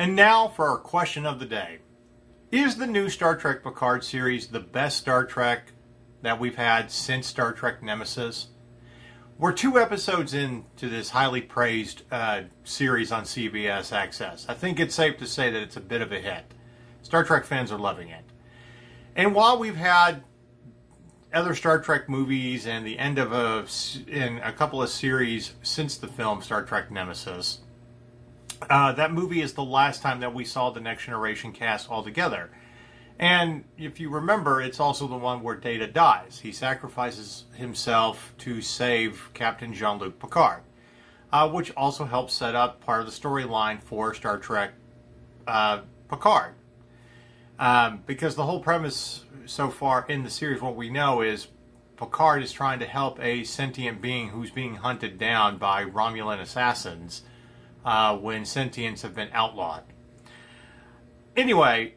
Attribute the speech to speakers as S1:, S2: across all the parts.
S1: And now for our question of the day. Is the new Star Trek Picard series the best Star Trek that we've had since Star Trek Nemesis? We're 2 episodes into this highly praised series on CBS Access. I think it's safe to say that it's a bit of a hit. Star Trek fans are loving it. And while we've had other Star Trek movies and the end of a couple of series since the film Star Trek Nemesis, that movie is the last time that we saw the Next Generation cast all together. And if you remember, it's also the one where Data dies. He sacrifices himself to save Captain Jean-Luc Picard, which also helps set up part of the storyline for Star Trek Picard. Because the whole premise so far in the series, what we know is Picard is trying to help a sentient being who's being hunted down by Romulan assassins when sentients have been outlawed. Anyway,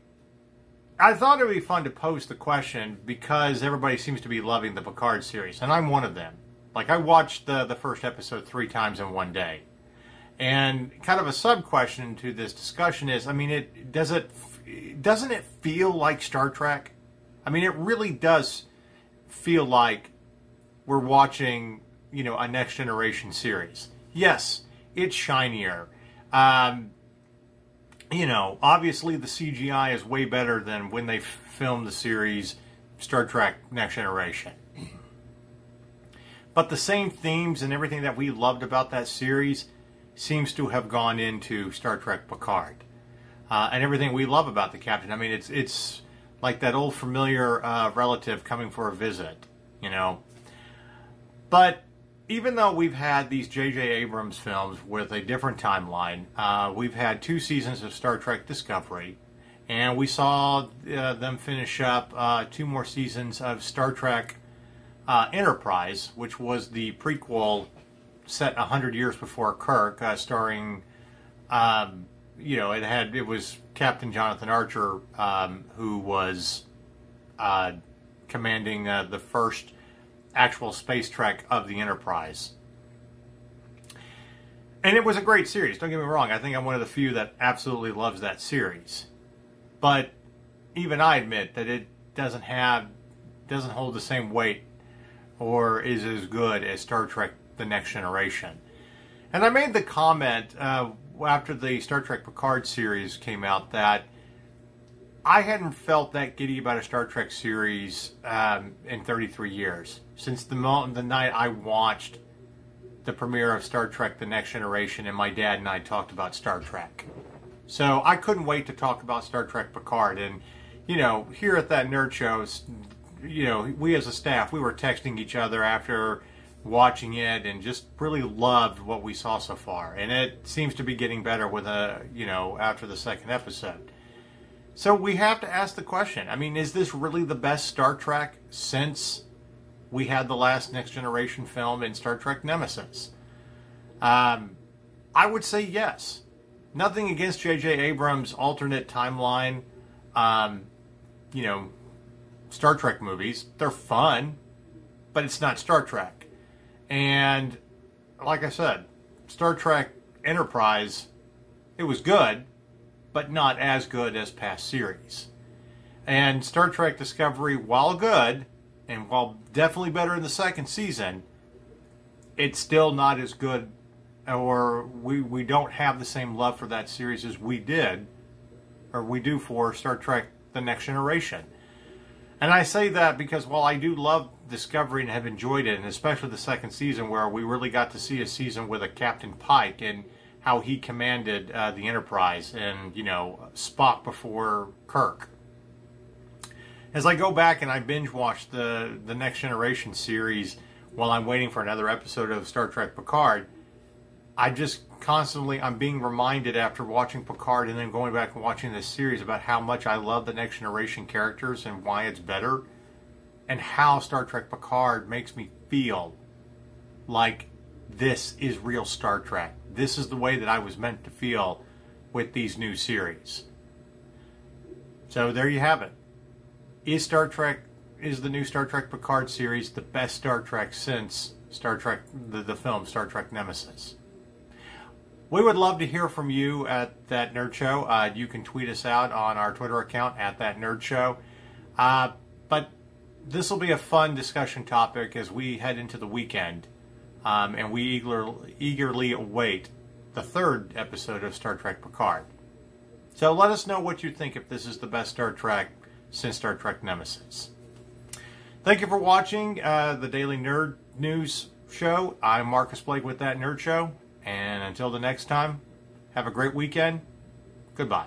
S1: I thought it would be fun to pose the question because everybody seems to be loving the Picard series, and I'm one of them. Like, I watched the first episode 3 times in one day. And kind of a sub-question to this discussion is, I mean, doesn't it feel like Star Trek? I mean, it really does feel like we're watching, you know, a Next Generation series. Yes, it's shinier. You know, obviously the CGI is way better than when they filmed the series Star Trek Next Generation. But the same themes and everything that we loved about that series seems to have gone into Star Trek Picard. And everything we love about the captain. I mean, it's like that old familiar relative coming for a visit, you know. But even though we've had these J.J. Abrams films with a different timeline, we've had 2 seasons of Star Trek Discovery, and we saw them finish up 2 more seasons of Star Trek Enterprise, which was the prequel set 100 years before Kirk, starring, you know, it was Captain Jonathan Archer who was commanding the first actual space trek of the Enterprise. And it was a great series, don't get me wrong. I think I'm one of the few that absolutely loves that series. But even I admit that it doesn't hold the same weight or is as good as Star Trek The Next Generation. And I made the comment after the Star Trek Picard series came out that I hadn't felt that giddy about a Star Trek series in 33 years. Since the night I watched the premiere of Star Trek The Next Generation and my dad and I talked about Star Trek. So I couldn't wait to talk about Star Trek Picard. And, you know, here at that nerd show, you know, we as a staff, we were texting each other after watching it and just really loved what we saw so far. And it seems to be getting better with you know, after the 2nd episode. So we have to ask the question, I mean, is this really the best Star Trek since we had the last Next Generation film in Star Trek Nemesis? I would say yes. Nothing against J.J. Abrams' alternate timeline, you know, Star Trek movies. They're fun, but it's not Star Trek. And like I said, Star Trek Enterprise, it was good, but not as good as past series. And Star Trek Discovery, while good, and while definitely better in the 2nd season, it's still not as good, or we don't have the same love for that series as we did, or we do for Star Trek The Next Generation. And I say that because while I do love Discovery and have enjoyed it, and especially the 2nd season where we really got to see a season with a Captain Pike and how he commanded the Enterprise and, you know, Spock before Kirk. As I go back and I binge watch the Next Generation series while I'm waiting for another episode of Star Trek Picard, I just constantly, I'm being reminded after watching Picard and then going back and watching this series about how much I love the Next Generation characters and why it's better, and how Star Trek Picard makes me feel like this is real Star Trek. This is the way that I was meant to feel with these new series. So there you have it. Is the new Star Trek Picard series the best Star Trek since Star Trek, the film Star Trek Nemesis? We would love to hear from you at That Nerd Show. You can tweet us out on our Twitter account at That Nerd Show. But this will be a fun discussion topic as we head into the weekend, and we eagerly await the third episode of Star Trek Picard. So let us know what you think, if this is the best Star Trek since Star Trek Nemesis. Thank you for watching the Daily Nerd News Show. I'm Marcus Blake with That Nerd Show. And until the next time, have a great weekend. Goodbye.